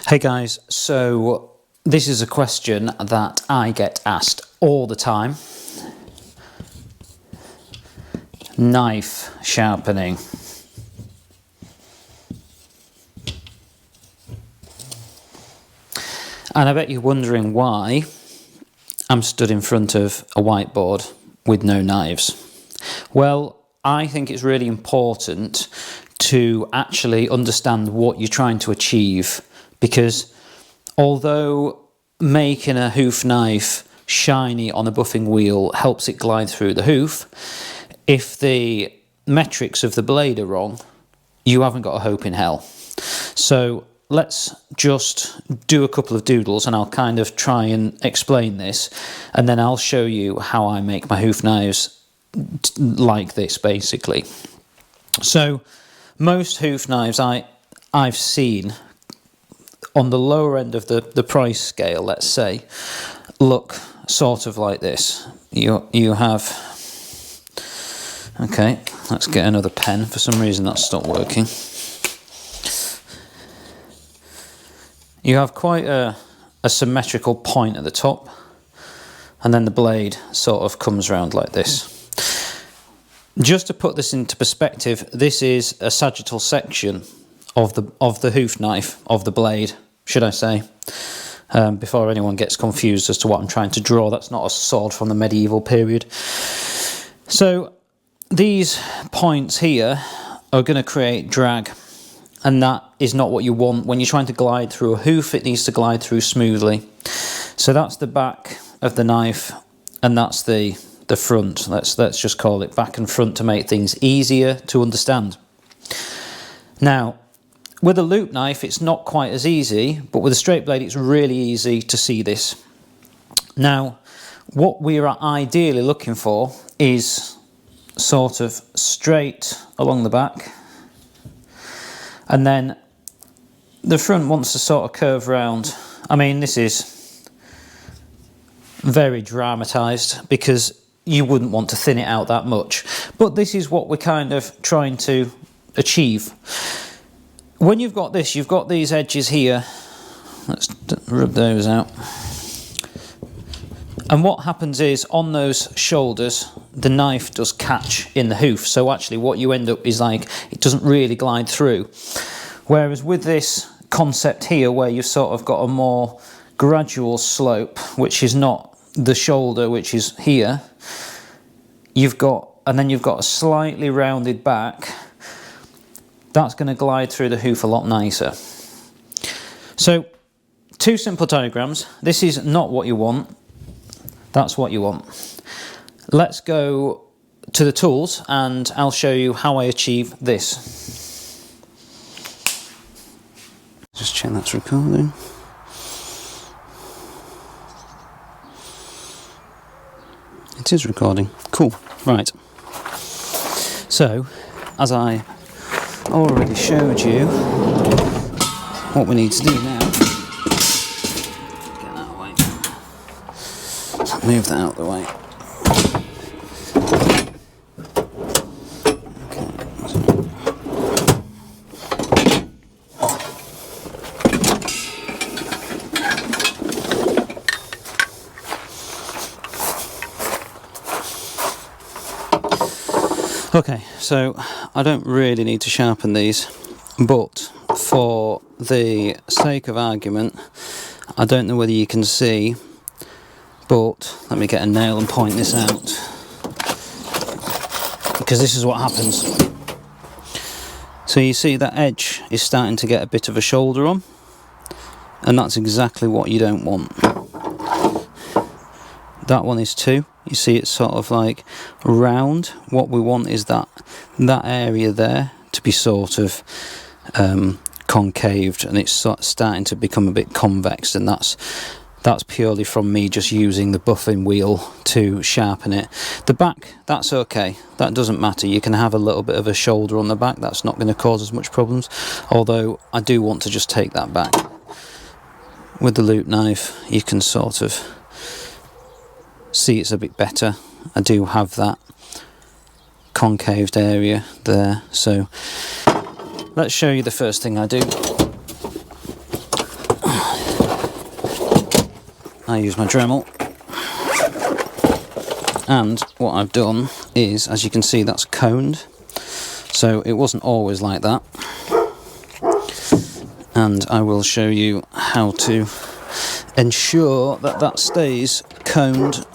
Hey guys, so this is a question that I get asked all the time. Knife sharpening. And I bet you're wondering why I'm stood in front of a whiteboard with no knives. Well, I think it's really important to actually understand what you're trying to achieve, because although making a hoof knife shiny on a buffing wheel helps it glide through the hoof, if the metrics of the blade are wrong, you haven't got a hope in hell. So let's just do a couple of doodles and I'll kind of try and explain this, and then I'll show you how I make my hoof knives like this basically. So most hoof knives I've seen on the lower end of the price scale, let's say, look sort of like this. You have, okay, let's get another pen. For some reason that's stopped working. You have quite a symmetrical point at the top, and then the blade sort of comes around like this. Just to put this into perspective, this is a sagittal section of the hoof knife, of the blade, should I say, before anyone gets confused as to what I'm trying to draw. That's not a sword from the medieval period. So these points here are going to create drag, and that is not what you want. When you're trying to glide through a hoof, it needs to glide through smoothly. So that's the back of the knife, and that's the front. Let's just call it back and front to make things easier to understand. Now, with a loop knife, it's not quite as easy, but with a straight blade, it's really easy to see this. Now, what we are ideally looking for is sort of straight along the back, and then the front wants to sort of curve round. I mean, this is very dramatised because you wouldn't want to thin it out that much, but this is what we're kind of trying to achieve. When you've got this, you've got these edges here. Let's rub those out. And what happens is, on those shoulders, the knife does catch in the hoof. So actually what you end up is like, it doesn't really glide through. Whereas with this concept here, where you've sort of got a more gradual slope, which is not the shoulder, which is here, and then you've got a slightly rounded back, that's going to glide through the hoof a lot nicer. So, two simple diagrams. This is not what you want. That's what you want. Let's go to the tools and I'll show you how I achieve this. Just check that's recording. It is recording. Cool. Right. So, as I already showed you, what we need to do now, get that out of the way, move that out of the way. Okay, so I don't really need to sharpen these, but for the sake of argument, I don't know whether you can see, but let me get a nail and point this out, because this is what happens. So you see that edge is starting to get a bit of a shoulder on, and that's exactly what you don't want. That one is too. You see it's sort of like round. What we want is that area there to be sort of concaved, and it's starting to become a bit convex, and that's purely from me just using the buffing wheel to sharpen it. The back, that's okay. That doesn't matter. You can have a little bit of a shoulder on the back. That's not going to cause as much problems, although I do want to just take that back. With the loop knife, you can sort of see it's a bit better. I do have that concaved area there. So let's show you the first thing I do. I use my Dremel, and what I've done is, as you can see, that's coned, so it wasn't always like that, and I will show you how to ensure that that stays coned.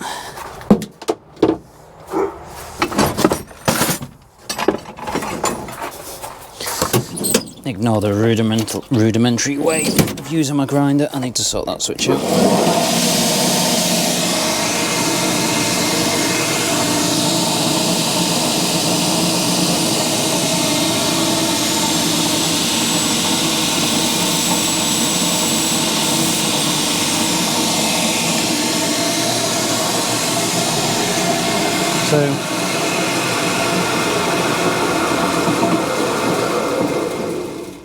Ignore the rudimentary way of using my grinder. I need to sort that switch out. So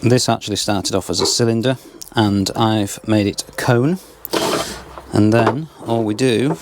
this actually started off as a cylinder, and I've made it a cone, and then all we do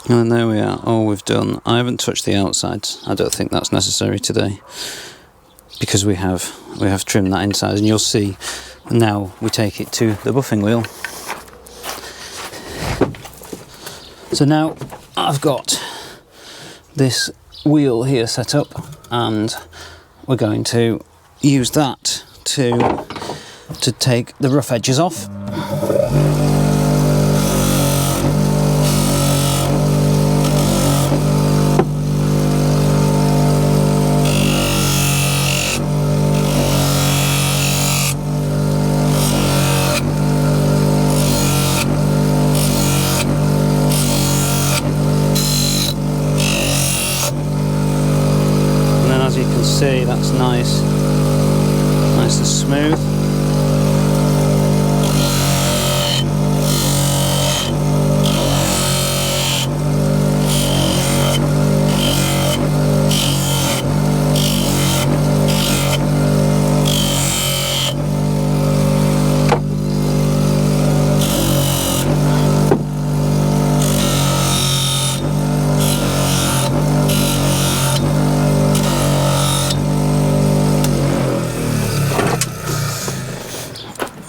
and there we are, all we've done. I haven't touched the outsides. I don't think that's necessary today, because we have trimmed that inside, and you'll see now we take it to the buffing wheel. So now I've got this wheel here set up, and we're going to use that to take the rough edges off. See, that's nice and smooth.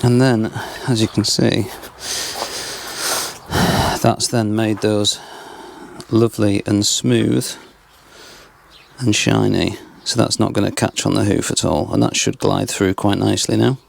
And then, as you can see, that's then made those lovely and smooth and shiny. So that's not going to catch on the hoof at all, and that should glide through quite nicely now.